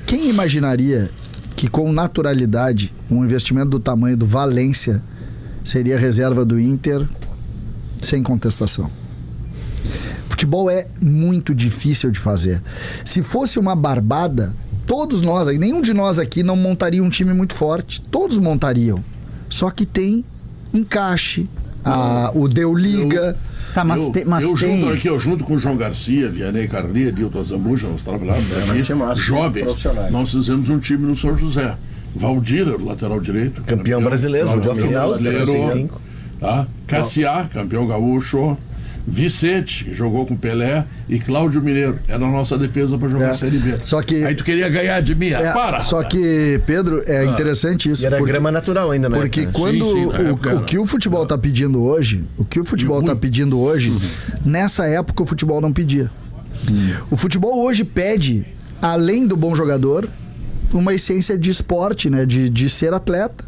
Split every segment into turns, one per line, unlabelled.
Quem imaginaria que com naturalidade um investimento do tamanho do Valência seria reserva do Inter sem contestação? Futebol é muito difícil de fazer. Se fosse uma barbada, todos nós, nenhum de nós aqui não montaria um time muito forte. Todos montariam. Só que tem encaixe, o deu liga.
Tá, mas
eu junto com o João Garcia, Vianney Carli, Dilton Zambuja, nós trabalhávamos aqui, jovens, nós fizemos um time no São José. Valdir, lateral direito.
Campeão brasileiro, jogou a final de 75.
Tá? Cassiá, campeão gaúcho. Vicente, que jogou com Pelé, e Cláudio Mineiro. Era a nossa defesa para jogar a Série B.
Só que,
aí tu queria ganhar de mim, para!
Só que, Pedro, é interessante isso.
E era grama natural ainda, né?
Porque quando o que o futebol está pedindo hoje, nessa época o futebol não pedia. O futebol hoje pede, além do bom jogador, uma essência de esporte, né? De ser atleta.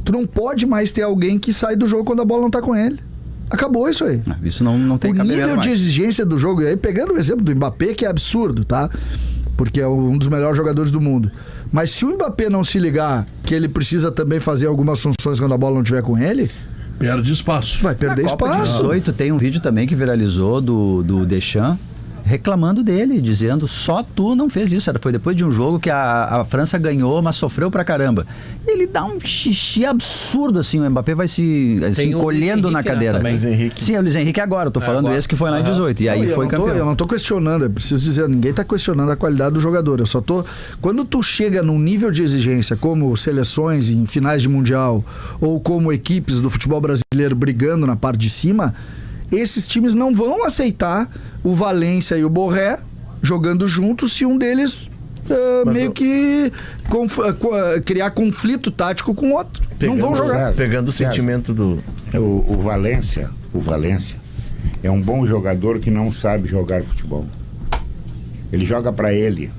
Tu não pode mais ter alguém que sai do jogo quando a bola não está com ele. Acabou isso aí.
Isso não tem cabimento.
O nível de exigência do jogo, aí pegando o exemplo do Mbappé, que é absurdo, tá? Porque é um dos melhores jogadores do mundo. Mas se o Mbappé não se ligar que ele precisa também fazer algumas funções quando a bola não estiver com ele,
perde espaço.
Vai perder espaço.
Copa de 18 tem um vídeo também que viralizou do Deschamps reclamando dele, dizendo: só tu não fez isso. Foi depois de um jogo que a França ganhou, mas sofreu pra caramba. Ele dá um xixi absurdo, assim. O Mbappé vai se encolhendo na cadeira.
Né, Luiz Henrique.
Sim, é o Luiz Henrique agora. Eu tô falando esse que foi lá em 18. E aí foi campeão.
Eu não tô questionando, eu preciso dizer, ninguém tá questionando a qualidade do jogador. Eu só tô... Quando tu chega num nível de exigência, como seleções em finais de mundial, ou como equipes do futebol brasileiro brigando na parte de cima, esses times não vão aceitar o Valência e o Borré jogando juntos se um deles meio que criar conflito tático com o outro. Não vão jogar.
Pegando o sentimento do...
O Valência é um bom jogador que não sabe jogar futebol. Ele joga pra ele.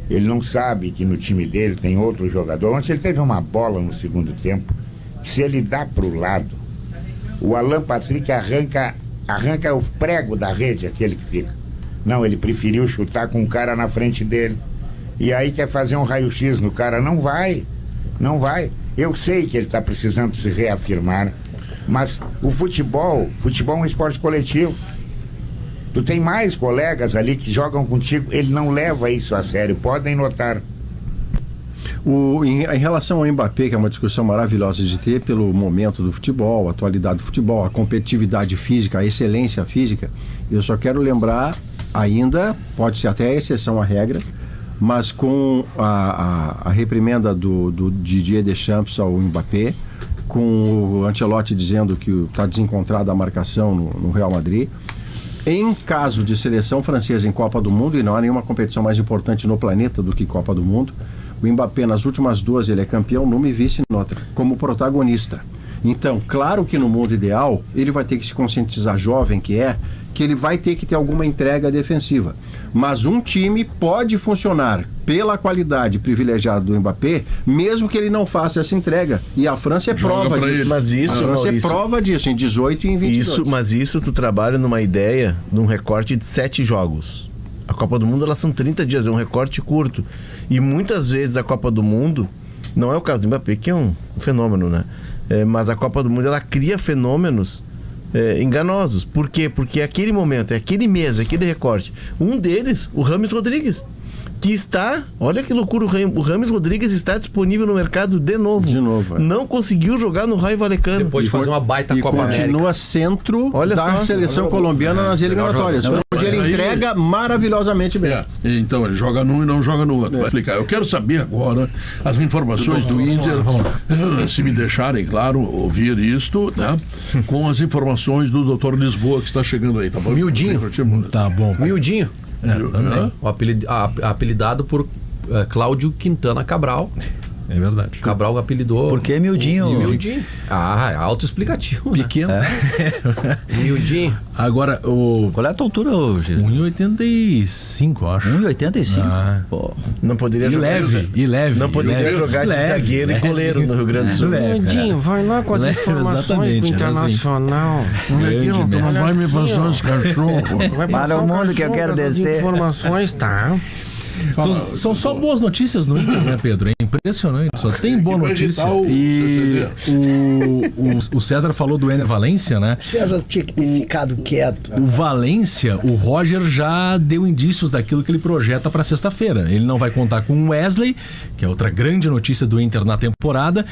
Ele não sabe que no time dele tem outro jogador. Ontem ele teve uma bola no segundo tempo que, se ele dá pro lado, o Alan Patrick arranca o prego da rede, aquele que fica. Não, ele preferiu chutar com o cara na frente dele. E aí quer fazer um raio-x no cara. Não vai. Eu sei que ele está precisando se reafirmar, mas o futebol é um esporte coletivo. Tu tem mais colegas ali que jogam contigo, ele não leva isso a sério, podem notar.
Em relação ao Mbappé, que é uma discussão maravilhosa de ter pelo momento do futebol, a atualidade do futebol, a competitividade física, a excelência física, eu só quero lembrar ainda, pode ser até exceção à regra, mas com a reprimenda do Didier Deschamps ao Mbappé, com o Ancelotti dizendo que está desencontrada a marcação no Real Madrid, em caso de seleção francesa em Copa do Mundo, e não há nenhuma competição mais importante no planeta do que Copa do Mundo, o Mbappé, nas últimas duas, ele é campeão numa e vice noutra, como protagonista. Então, claro que no mundo ideal, ele vai ter que se conscientizar, jovem que ele vai ter que ter alguma entrega defensiva. Mas um time pode funcionar pela qualidade privilegiada do Mbappé, mesmo que ele não faça essa entrega. E a França é prova disso.
Mas isso,
a França é prova disso, em 18 e em 22.
Mas isso tu trabalha numa ideia, num recorte de 7 jogos. A Copa do Mundo, elas são 30 dias, é um recorte curto. E muitas vezes a Copa do Mundo, não é o caso do Mbappé, que é um fenômeno, né? Mas a Copa do Mundo, ela cria fenômenos enganosos. Por quê? Porque aquele momento, aquele mês, aquele recorte, um deles, o Rames Rodrigues, que está, olha que loucura, o Rames Rodrigues está disponível no mercado de novo. Não conseguiu jogar no Raio Vallecano.
Depois de fazer uma baita Copa América.
E continua centro da seleção colombiana nas eliminatórias. Hoje ele entrega maravilhosamente bem.
Então, ele joga num e não joga no outro. Vai explicar. Eu quero saber agora as informações do Inter, se me deixarem, claro, ouvir isto, né? Com as informações do Dr. Lisboa, que está chegando aí, tá bom?
Miudinho.
Tá bom.
Miudinho. Também. Apelidado por Cláudio Quintana Cabral.
É verdade.
Cabral apelidou.
Por que Miudinho?
Miudinho. É autoexplicativo.
Pequeno.
Né? Miudinho.
Agora, qual é a tua altura hoje?
1,85, acho.
1,85?
Pô. Não poderia jogar.
Leve. Não poderia jogar de zagueiro e goleiro no Rio Grande do Sul.
Miudinho, vai lá com as informações do Internacional.
Mas vai me passar os cachorros.
Para o mundo que eu quero descer.
Informações, tá?
São só boas notícias no Inter, né, Pedro? É impressionante, só tem boa notícia. E o César falou do Ener Valencia, né?
César tinha que ter ficado quieto.
O Valencia, o Roger já deu indícios daquilo que ele projeta para sexta-feira. Ele não vai contar com o Wesley, que é outra grande notícia do Inter na temporada.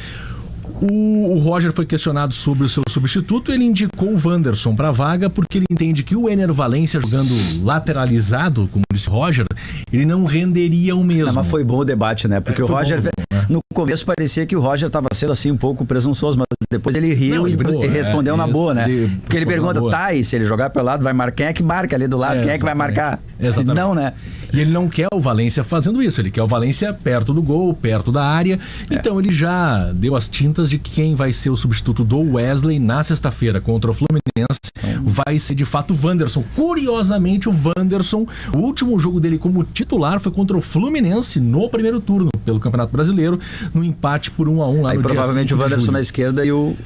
O Roger foi questionado sobre o seu substituto. Ele indicou o Wanderson para a vaga porque ele entende que o Ener Valencia jogando lateralizado, como disse o Roger, ele não renderia o mesmo.
Mas foi bom o debate, né? Porque o Roger, no começo parecia que o Roger estava sendo assim um pouco presunçoso, mas depois ele riu e respondeu na boa, né? Porque ele pergunta, e se ele jogar pelo lado, vai marcar, quem é que marca ali do lado? Quem é que vai marcar?
Exatamente.
Não, né?
E ele não quer o Valencia fazendo isso, ele quer o Valencia perto do gol, perto da área. Então ele já deu as tintas de que quem vai ser o substituto do Wesley na sexta-feira contra o Fluminense vai ser de fato o Wanderson. Curiosamente, o Wanderson, o último jogo dele como titular foi contra o Fluminense no primeiro turno pelo Campeonato Brasileiro, no empate por 1-1 lá no dia
provavelmente o Wanderson na esquerda e o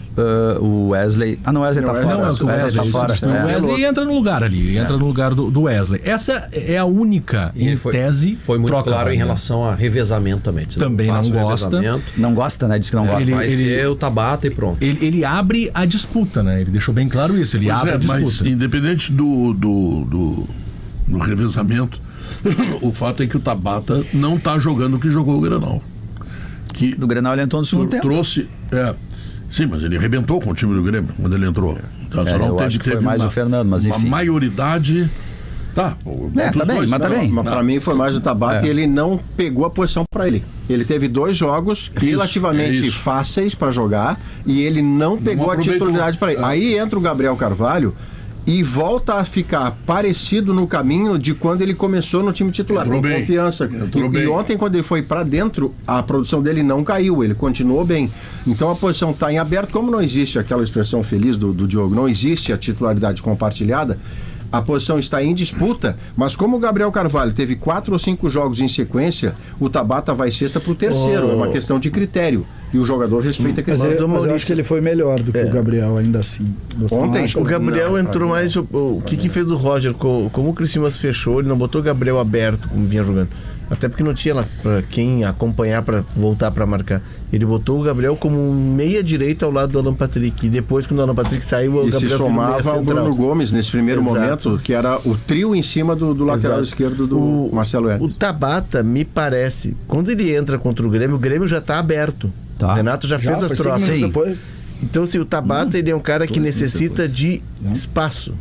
Wesley... Ah, não, o Wesley tá fora.
Não, o Wesley tá fora. O Wesley entra no lugar ali, entra no lugar do Wesley. Essa é a única, em tese,
foi muito claro em relação a revezamento também.
Também não gosta.
Não gosta, né? Diz que não gosta.
Vai ser o Tabata e pronto.
Ele abre a disputa, né? Ele deixou bem claro isso. Ele abre a disputa.
Mas independente do revezamento, o fato é que o Tabata não está jogando o que jogou o Grenal.
Do Grenal ele entrou no segundo tempo.
Sim, mas ele arrebentou com o time do Grêmio quando ele entrou. Então,
eu acho que foi mais o Fernando, mas enfim.
Uma maioridade... Tá
bem. Mas pra mim foi mais o Tabata e ele não pegou a posição pra ele. Ele teve 2 jogos relativamente fáceis pra jogar e ele não pegou a titularidade pra ele. Aí entra o Gabriel Carvalho e volta a ficar parecido no caminho de quando ele começou no time titular, com confiança. E ontem, quando ele foi pra dentro, a produção dele não caiu, ele continuou bem. Então a posição tá em aberto, como não existe aquela expressão feliz do Diogo, não existe a titularidade compartilhada. A posição está em disputa, mas como o Gabriel Carvalho teve 4 ou 5 jogos em sequência, o Tabata vai sexta pro terceiro. É uma questão de critério. E o jogador respeita a questão.
Mas eu acho que ele foi melhor do que o Gabriel, ainda assim.
Ontem o Gabriel entrou mais... O que fez o Roger? Como o Criciúma se fechou, ele não botou o Gabriel aberto, como vinha jogando. Até porque não tinha lá para quem acompanhar para voltar para marcar. Ele botou o Gabriel como meia direita ao lado do Alan Patrick. E depois, quando o Alan Patrick saiu, o Gabriel
se somava ao Bruno Gomes nesse primeiro momento, que era o trio em cima do lateral esquerdo do Marcelo Hermes.
O Tabata, me parece, quando ele entra contra o Grêmio já está aberto. O Renato já fez as trocas. Então, assim, o Tabata ele é um cara que necessita de espaço.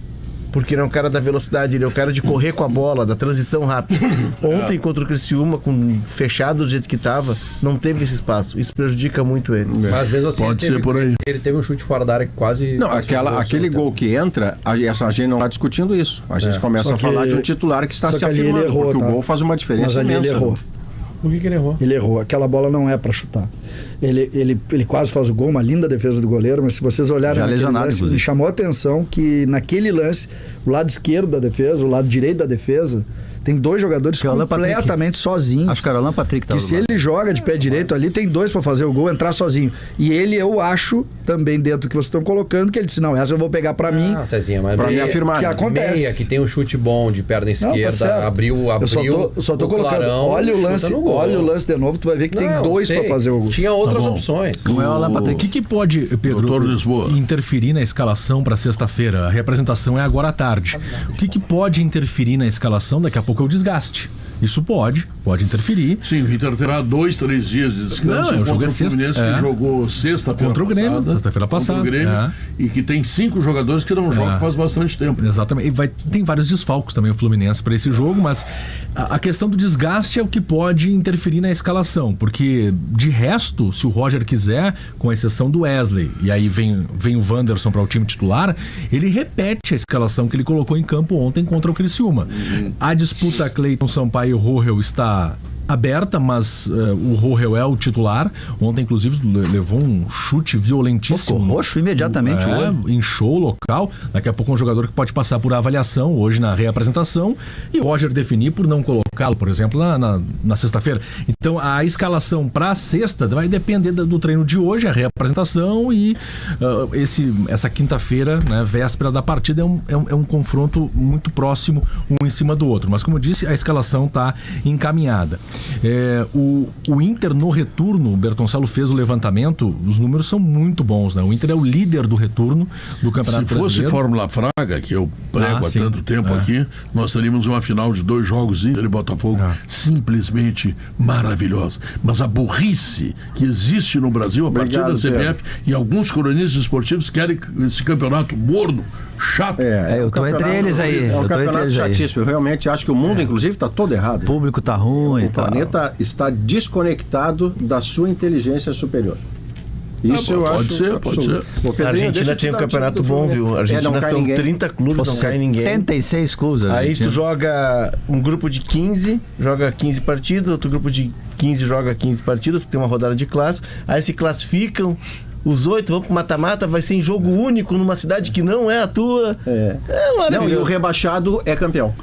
Porque ele é um cara da velocidade, ele é um cara de correr com a bola, da transição rápida. Ontem, contra o Criciúma, fechado do jeito que estava, não teve esse espaço. Isso prejudica muito ele.
Mas mesmo assim,
pode ser por aí.
Ele teve um chute fora da área que quase...
Não, aquele gol que entra, a gente não está discutindo isso. A gente começa a falar de um titular que está se afirmando, errou, porque o gol faz uma diferença imensa.
Ele errou.
Por que ele errou?
Ele errou. Aquela bola não é para chutar. Ele quase faz o gol, uma linda defesa do goleiro, mas se vocês olharem naquele lance, me chamou a atenção que naquele lance, o lado esquerdo da defesa, o lado direito da defesa, tem 2 jogadores completamente sozinhos.
Acho que era o Alan Patrick.
Que se ele joga de pé direito ali, tem 2 para fazer o gol, entrar sozinho. E ele, eu acho, também dentro do que vocês estão colocando, que ele disse, não, essa eu vou pegar para mim,
Cezinha, mas
para me afirmar. Que acontece.
Meia, que tem um chute bom de perna esquerda,
não,
abriu
eu só tô colocando.
Clarão,
olha o lance de novo, tu vai ver que tem 2 para fazer o gol.
Tinha outras opções.
Não é o Alan Patrick. O que pode, Pedro, interferir na escalação para sexta-feira? A representação é agora à tarde. O que pode interferir na escalação? Daqui a pouco é o desgaste. Isso pode interferir.
Sim, o Inter terá 2, 3 dias de descanso.
Não,
contra o Fluminense que jogou
sexta-feira passada.
Contra o Grêmio, e que tem 5 jogadores que não jogam faz bastante tempo.
Exatamente. E tem vários desfalcos também o Fluminense para esse jogo, mas a questão do desgaste é o que pode interferir na escalação, porque de resto, se o Roger quiser, com exceção do Wesley, e aí vem o Wanderson para o time titular, ele repete a escalação que ele colocou em campo ontem contra o Criciúma. A disputa Cleiton Sampaio e o Rohel está aberta, mas o Rohel é o titular. Ontem, inclusive, levou um chute violentíssimo.
Ficou roxo imediatamente.
Inchou o local. Daqui a pouco um jogador que pode passar por avaliação hoje na reapresentação. E o Roger definir por não colocar Galo, por exemplo, na sexta-feira. Então, a escalação para a sexta vai depender do treino de hoje, a reapresentação e essa quinta-feira, né, véspera da partida, é um confronto muito próximo um em cima do outro. Mas, como eu disse, a escalação está encaminhada. O Inter no retorno, o Bertoncello fez o levantamento, os números são muito bons, né? O Inter é o líder do retorno do Campeonato Brasileiro.
Se fosse Fórmula Fraga, que eu prego há tanto tempo aqui, nós teríamos uma final de 2 jogos Inter e Botafogo simplesmente maravilhosa. Mas a burrice que existe no Brasil, a partir da CBF, e alguns cronistas esportivos querem esse campeonato morno, chato.
Eu tô entre eles aí.
É um campeonato chatíssimo. Eu realmente acho que o mundo, inclusive, está todo errado.
O público tá ruim.
O planeta está desconectado da sua inteligência superior. Isso eu acho.
Pode ser.
A Argentina tem um campeonato bom, viu? A Argentina são 30 clubes, não cai ninguém.
76 clubes.
Aí tu joga um grupo de 15, joga 15 partidas, outro grupo de 15 joga 15 partidas, tem uma rodada de clássico. Aí se classificam. Os 8 vão pro mata-mata, vai ser em jogo único numa cidade que não é a tua. É maravilhoso.
Não, e o rebaixado é campeão.